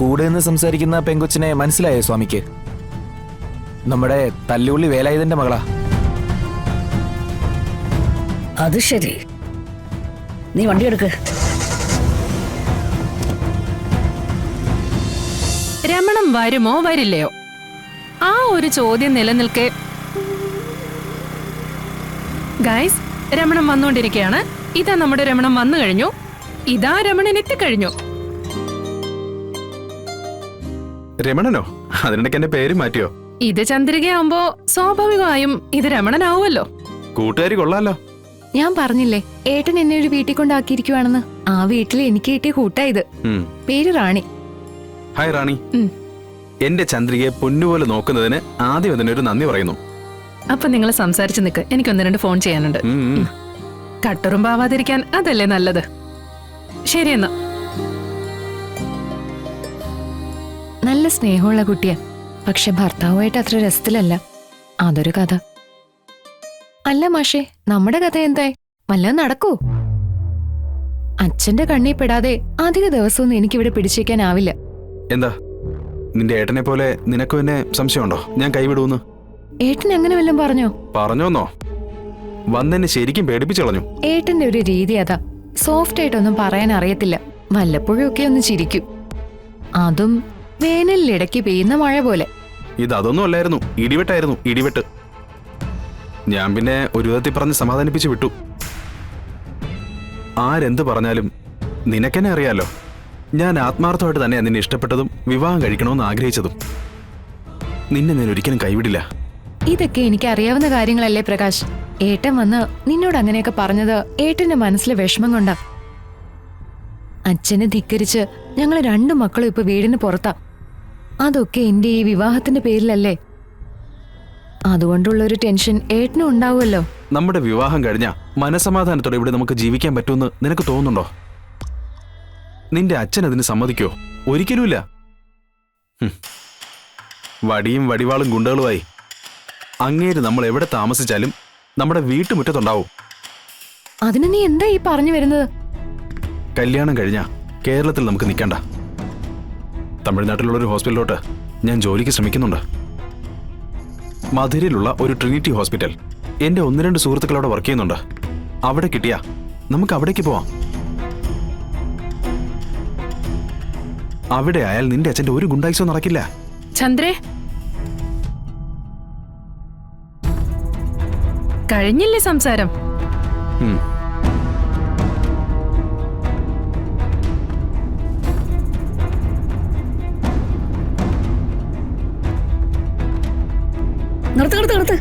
കൂടെ നിന്ന് സംസാരിക്കുന്ന പെങ്കൊച്ചിനെ മനസ്സിലായോ സ്വാമിക്ക്? നമ്മുടെ തല്ലുള്ളി വേലായുധന്റെ മകളാ. അത് ശരി, നീ വണ്ടി എടുക്ക്. രമണം വരുമോ വരില്ലയോ ആ ഒരു ചോദ്യം നിലനിൽക്കെ ഗൈസ്, രമണം വന്നുകൊണ്ടിരിക്കുകയാണ്. ഇതാ നമ്മുടെ രമണം വന്നു കഴിഞ്ഞു. ഇതാ രമണൻ എത്തിക്കഴിഞ്ഞു. രമണനോ? അതിനിടയ്ക്ക് എന്റെ പേര് മാറ്റിയോ? ഇത് ചന്ദ്രികയാവുമ്പോ സ്വാഭാവികമായും ഇത് രമണനാവുമല്ലോ. കൂട്ടുകാരി കൊള്ളാലോ. ഞാൻ പറഞ്ഞില്ലേ ഏട്ടൻ എന്നെ ഒരു വീട്ടിൽ കൊണ്ടാക്കിയിരിക്കുവാണെന്ന്. ആ വീട്ടിൽ എനിക്ക് കിട്ടിയ കൂട്ടായത്. പേര് റാണി. ഹായ് റാണി. എന്റെ ചന്ദ്രികയെ പൊന്നുപോലെ നോക്കുന്നതിന് ആദ്യം അതിനൊരു നന്ദി പറയുന്നു. അപ്പൊ നിങ്ങൾ സംസാരിച്ചു നിൽക്ക്, എനിക്കൊന്ന് രണ്ട് ഫോൺ ചെയ്യാനുണ്ട്. കട്ടറും പാവാതിരിക്കാൻ അതല്ലേ നല്ലത്. ശരിയെന്നാ. നല്ല സ്നേഹമുള്ള കുട്ടിയാ, പക്ഷെ ഭർത്താവുമായിട്ട് അത്ര രസത്തിലല്ല. അതൊരു കഥ. അല്ല മാഷേ, നമ്മുടെ കഥ എന്തായി? വല്ലതും നടക്കൂ? അച്ഛന്റെ കണ്ണി പെടാതെ അധിക ദിവസമൊന്നും എനിക്കിവിടെ പിടിച്ചേക്കാനാവില്ല. എന്താ നിന്റെ ഏട്ടനെ പോലെ നിനക്കും എന്നെ സംശയമുണ്ടോ ഞാൻ കൈവിടൂന്ന്? ഏട്ടൻ അങ്ങനെ വല്ലതും പറഞ്ഞോ? പറഞ്ഞോന്നോ? വന്നെന്നെ ശരിക്കും പേടിപ്പിച്ചു കളഞ്ഞു. ഏട്ടന്റെ ഒരു രീതി അതാ, സോഫ്റ്റ് ആയിട്ടൊന്നും പറയാൻ അറിയത്തില്ല. വല്ലപ്പോഴും ഒക്കെ ഒന്ന് ചിരിക്കും, അതും വേനലിലിടയ്ക്ക് പെയ്യുന്ന മഴ പോലെ. ഇതൊന്നും അല്ലായിരുന്നു, ഇടിവെട്ടായിരുന്നു. ഇടിവെട്ട്. ഞാൻ പിന്നെ ഒരു വിധത്തിൽ പറഞ്ഞ് സമാധാനിപ്പിച്ചു വിട്ടു. ആരെന്ത് പറഞ്ഞാലും നിനക്കെന്നെ അറിയാലോ, ഞാൻ ആത്മാർത്ഥമായിട്ട് തന്നെ നിന്നെ ഇഷ്ടപ്പെട്ടതും വിവാഹം കഴിക്കണമെന്ന് ആഗ്രഹിച്ചതും. നിന്നെ ഞാൻ ഒരിക്കലും കൈവിടില്ല. ഇതൊക്കെ എനിക്ക് അറിയാവുന്ന കാര്യങ്ങളല്ലേ പ്രകാശ്. ഏട്ടൻ വന്ന് നിന്നോട് അങ്ങനെയൊക്കെ പറഞ്ഞത് ഏട്ടന്റെ മനസ്സിലെ വിഷമം കൊണ്ടാ. അച്ഛനെ ധിക്കരിച്ച് ഞങ്ങൾ രണ്ടു മക്കളും ഇപ്പൊ വീടിന് പുറത്താ. അതൊക്കെ എന്റെ ഈ വിവാഹത്തിന്റെ പേരിലല്ലേ. അതുകൊണ്ടുള്ളൊരു ടെൻഷൻ ഏട്ടനും ഉണ്ടാവുമല്ലോ. നമ്മുടെ വിവാഹം കഴിഞ്ഞ മനസമാധാനത്തോടെ ഇവിടെ നമുക്ക് ജീവിക്കാൻ പറ്റുമെന്ന് നിനക്ക് തോന്നുന്നുണ്ടോ? നിന്റെ അച്ഛൻ അതിന് സമ്മതിക്കോ? ഒരിക്കലുമില്ല. വടിയും വടിവാളും ഗുണ്ടകളുമായി അങ്ങേര് നമ്മൾ എവിടെ താമസിച്ചാലും നമ്മുടെ വീട്ടുമുറ്റത്തുണ്ടാവും. അതിന് നീ എന്താ ഈ പറഞ്ഞു വരുന്നത്? കല്യാണം കഴിഞ്ഞ കേരളത്തിൽ നമുക്ക് നിൽക്കണ്ട. തമിഴ്നാട്ടിലുള്ളൊരു ഹോസ്പിറ്റലിലോട്ട് ഞാൻ ജോലിക്ക് ശ്രമിക്കുന്നുണ്ട്. മധുരയിലുള്ള ഒരു ട്രിനിറ്റി ഹോസ്പിറ്റൽ. എന്റെ 1-2 സുഹൃത്തുക്കൾ അവിടെ വർക്ക് ചെയ്യുന്നുണ്ട്. അവിടെ കിട്ടിയാ നമുക്ക് അവിടേക്ക് പോവാം. അവിടെ ആയാൽ നിന്റെ അച്ഛന്റെ ഒരു ഗുണ്ടായിസോ നടക്കില്ല. ചന്ദ്രേ, കഴിഞ്ഞില്ലേ സംസാരം? നിർത്ത് നിർത്ത് നിർത്ത്.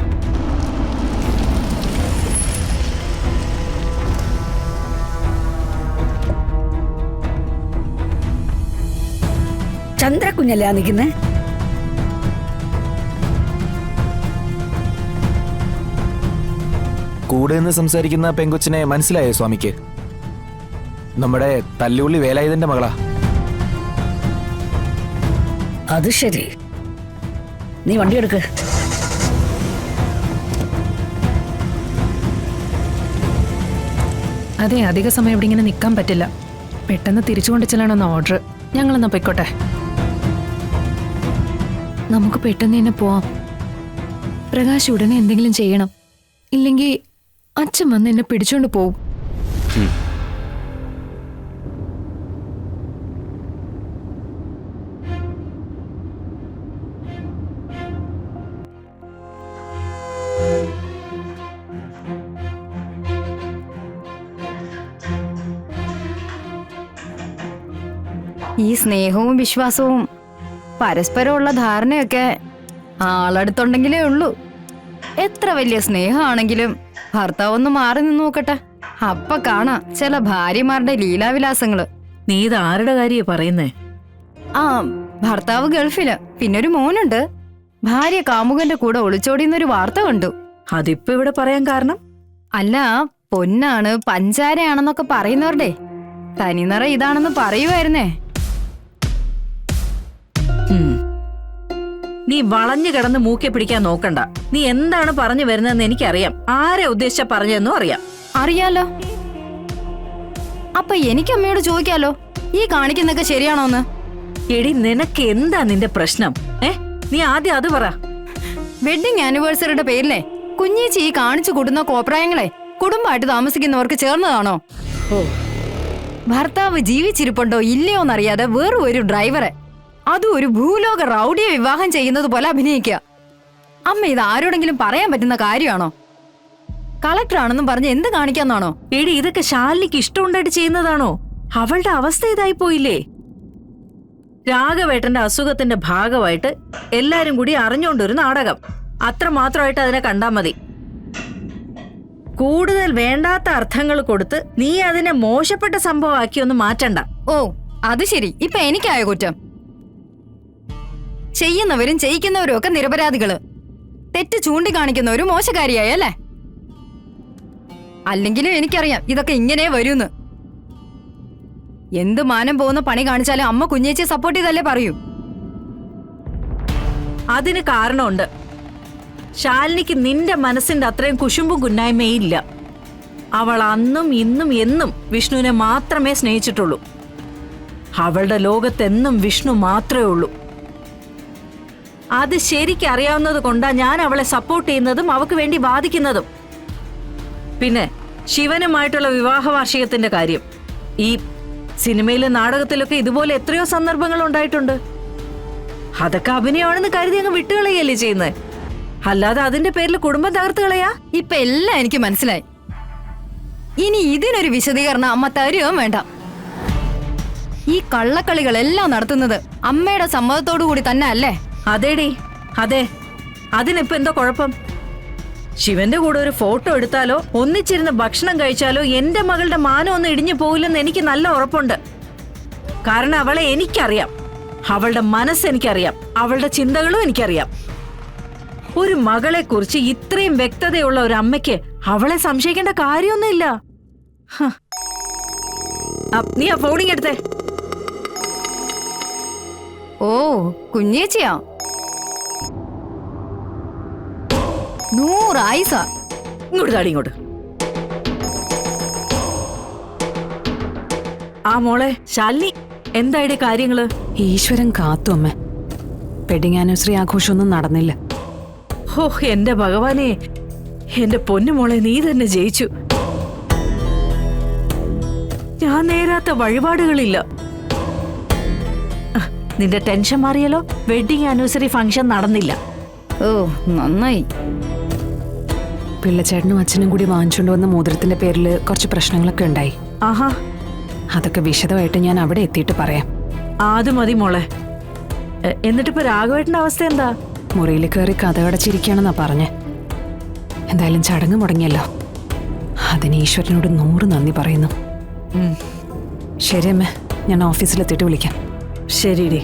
ചന്ദ്രക്കുഞ്ഞല്ലേ നിൽക്കുന്നേ? കൂടെ നിന്ന് സംസാരിക്കുന്ന പെങ്കൊച്ചിനെ മനസ്സിലായോ സ്വാമിക്ക്? നമ്മുടെ തല്ലുള്ളി വേലായുധന്റെ മകളാ. അത് ശരി, നീ വണ്ടി എടുക്ക്. അതെ, അധിക സമയം ഇവിടെ ഇങ്ങനെ നിൽക്കാൻ പറ്റില്ല. പെട്ടെന്ന് തിരിച്ചുകൊണ്ട് ചെല്ലണമെന്ന ഓർഡർ. ഞങ്ങളെന്നാ പൊയ്ക്കോട്ടെ. നമുക്ക് പെട്ടെന്ന് തന്നെ പോവാം. പ്രകാശ് ഉടനെ എന്തെങ്കിലും ചെയ്യണം, ഇല്ലെങ്കിൽ അച്ഛൻ വന്ന് എന്നെ പിടിച്ചോണ്ട് പോവും. ഈ സ്നേഹവും വിശ്വാസവും പരസ്പരമുള്ള ധാരണയൊക്കെ ആളടുത്തുണ്ടെങ്കിലേ ഉള്ളൂ. എത്ര വലിയ സ്നേഹമാണെങ്കിലും ഭർത്താവ് ഒന്ന് മാറി നിന്ന് നോക്കട്ടെ, അപ്പ കാണാ ചില ഭാര്യമാരുടെ ലീലാവിലാസങ്ങള്. നീ ഇത് ആരുടെ കാര്യ പറയുന്നേ? ആ, ഭർത്താവ് ഗൾഫില്, പിന്നൊരു മോനുണ്ട്. ഭാര്യ കാമുകന്റെ കൂടെ ഒളിച്ചോടിയെന്നൊരു വാർത്ത കണ്ടു. അതിപ്പോ ഇവിടെ പറയാൻ കാരണം? അല്ല, പൊന്നാണ് പഞ്ചാരയാണെന്നൊക്കെ പറയുന്നവരുടെ തനിനിറ ഇതാണെന്ന് പറയുമായിരുന്നേ. നീ വളഞ്ഞു കിടന്ന് മൂക്കെ പിടിക്കാൻ നോക്കണ്ട. നീ എന്താണ് പറഞ്ഞു വരുന്നതെന്ന് എനിക്കറിയാം. ആരെ ഉദ്ദേശിച്ച പറഞ്ഞതെന്നും അറിയാം. അറിയാലോ. അപ്പൊ എനിക്ക് അമ്മയോട് ചോദിക്കാലോ, ഈ കാണിക്കുന്നൊക്കെ ശരിയാണോന്ന്? എടി നിനക്ക് എന്താ നിന്റെ പ്രശ്നം? നീ ആദ്യം അത് പറ. വെഡിങ് ആനിവേഴ്സറിയുടെ പേരിലെ കുഞ്ഞേച്ചി ഈ കാണിച്ചു കൂട്ടുന്ന കോപ്രായങ്ങളെ കുടുംബമായിട്ട് താമസിക്കുന്നവർക്ക് ചേർന്നതാണോ? ഓ, ഭർത്താവ് ജീവിച്ചിരിപ്പുണ്ടോ ഇല്ലയോന്നറിയാതെ വെറും ഒരു ഡ്രൈവറെ, അതും ഒരു ഭൂലോക റൗഡിയെ വിവാഹം ചെയ്യുന്നത് പോലെ അഭിനയിക്കുക. അമ്മ ഇത് ആരോടെങ്കിലും പറയാൻ പറ്റുന്ന കാര്യമാണോ? കളക്ടറാണെന്നും പറഞ്ഞ് എന്ത് കാണിക്കാന്നാണോ? എടി ഇതൊക്കെ ശാലിനിക്ക് ഇഷ്ടമുണ്ടായിട്ട് ചെയ്യുന്നതാണോ? അവളുടെ അവസ്ഥ ഇതായി പോയില്ലേ? രാഘവേട്ടന്റെ അസുഖത്തിന്റെ ഭാഗമായിട്ട് എല്ലാരും കൂടി അറിഞ്ഞുകൊണ്ടൊരു നാടകം, അത്ര മാത്രമായിട്ട് അതിനെ കണ്ടാ മതി. കൂടുതൽ വേണ്ടാത്ത അർത്ഥങ്ങൾ കൊടുത്ത് നീ അതിനെ മോശപ്പെട്ട സംഭവമാക്കി ഒന്ന് മാറ്റണ്ട. ഓ അത് ശരി, ഇപ്പൊ എനിക്കായ കുറ്റം. ചെയ്യുന്നവരും ചെയ്യിക്കുന്നവരും ഒക്കെ നിരപരാധികള്, തെറ്റ് ചൂണ്ടിക്കാണിക്കുന്നവരും മോശക്കാരിയായല്ലേ? അല്ലെങ്കിലും എനിക്കറിയാം ഇതൊക്കെ ഇങ്ങനെ വരൂന്ന്. എന്ത് മാനം പോകുന്ന പണി കാണിച്ചാലും അമ്മ കുഞ്ഞേച്ചിയെ സപ്പോർട്ട് ചെയ്തല്ലേ പറയൂ. അതിന് കാരണമുണ്ട്. ശാലിനിക്ക് നിന്റെ മനസ്സിന്റെ അത്രയും കുശുമ്പും കുന്നായ്മയില്ല. അവൾ അന്നും ഇന്നും എന്നും വിഷ്ണുവിനെ മാത്രമേ സ്നേഹിച്ചിട്ടുള്ളൂ. അവളുടെ ലോകത്തെന്നും വിഷ്ണു മാത്രമേ ഉള്ളൂ. അത് ശരിക്കറിയാവുന്നത് കൊണ്ടാ ഞാൻ അവളെ സപ്പോർട്ട് ചെയ്യുന്നതും അവക്ക് വേണ്ടി വാദിക്കുന്നതും. പിന്നെ ശിവനുമായിട്ടുള്ള വിവാഹ വാർഷികത്തിന്റെ കാര്യം, ഈ സിനിമയിലും നാടകത്തിലൊക്കെ ഇതുപോലെ എത്രയോ സന്ദർഭങ്ങൾ ഉണ്ടായിട്ടുണ്ട്. അതൊക്കെ അഭിനയമാണെന്ന് കരുതി അങ്ങ് വിട്ടുകളയല്ലേ ചെയ്യുന്നത്, അല്ലാതെ അതിന്റെ പേരിൽ കുടുംബം തകർത്ത് കളയാ. ഇപ്പൊ എല്ലാം എനിക്ക് മനസ്സിലായി. ഇനി ഇതിനൊരു വിശദീകരണം അമ്മ തരുകയും വേണ്ട. ഈ കള്ളക്കളികളെല്ലാം നടത്തുന്നത് അമ്മയുടെ സമ്മതത്തോടു കൂടി തന്നെ അല്ലേ? അതേടി, അതെ. അതിനിപ്പോ എന്തോ കുഴപ്പം? ശിവന്റെ കൂടെ ഒരു ഫോട്ടോ എടുത്താലോ ഒന്നിച്ചിരുന്ന് ഭക്ഷണം കഴിച്ചാലോ എന്റെ മകളുടെ മാനം ഒന്നും ഇടിഞ്ഞു പോകില്ലെന്ന് എനിക്ക് നല്ല ഉറപ്പുണ്ട്. കാരണം അവളെ എനിക്കറിയാം, അവളുടെ മനസ്സ് എനിക്കറിയാം, അവളുടെ ചിന്തകളും എനിക്കറിയാം. ഒരു മകളെ കുറിച്ച് ഇത്രയും വ്യക്തതയുള്ള ഒരു അമ്മയ്ക്ക് അവളെ സംശയിക്കേണ്ട കാര്യമൊന്നുമില്ല. നീ ആ ഫോണിങ് എടുത്തേ. ഓ കുഞ്ഞേച്ചിയാ, 100 ആയിസ. ഇങ്ങോട്ട് താടി ഇങ്ങോട്ട്. ആ മോളെ ശാലിനി, എന്തായുടെ കാര്യങ്ങള്? ഈശ്വരൻ കാത്തു അമ്മ. വെഡിങ് ആനിവേഴ്സറി ആഘോഷമൊന്നും നടന്നില്ല. ഹോ എന്റെ ഭഗവാനെ, എന്റെ പൊന്നു മോളെ, നീ തന്നെ ജയിച്ചു. ഞാൻ നേരാത്ത വഴിപാടുകളില്ല. നിന്റെ ടെൻഷൻ മാറിയല്ലോ. വെഡിങ് ആനിവേഴ്സറി ഫംഗ്ഷൻ നടന്നില്ല. ഓ നന്നായി. പിള്ളച്ചേട്ടനും അച്ഛനും കൂടി വാങ്ങിച്ചുകൊണ്ട് വന്ന മോതിരത്തിന്റെ പേരിൽ കുറച്ച് പ്രശ്നങ്ങളൊക്കെ ഉണ്ടായി. ആഹാ, അതൊക്കെ വിശദമായിട്ട് ഞാൻ അവിടെ എത്തിയിട്ട് പറയാം. അത് മതി മോളെ. എന്നിട്ടിപ്പോ രാഘവേട്ടന്റെ അവസ്ഥ എന്താ? മുറിയിൽ കയറി കഥകടച്ചിരിക്കുകയാണെന്നാ പറഞ്ഞേ. എന്തായാലും ചടങ്ങ് മുടങ്ങിയല്ലോ, അതിന് ഈശ്വരനോട് 100 നന്ദി പറയുന്നു. ശരി അമ്മേ, ഞാൻ ഓഫീസിലെത്തിയിട്ട് വിളിക്കാം. ശരിടി.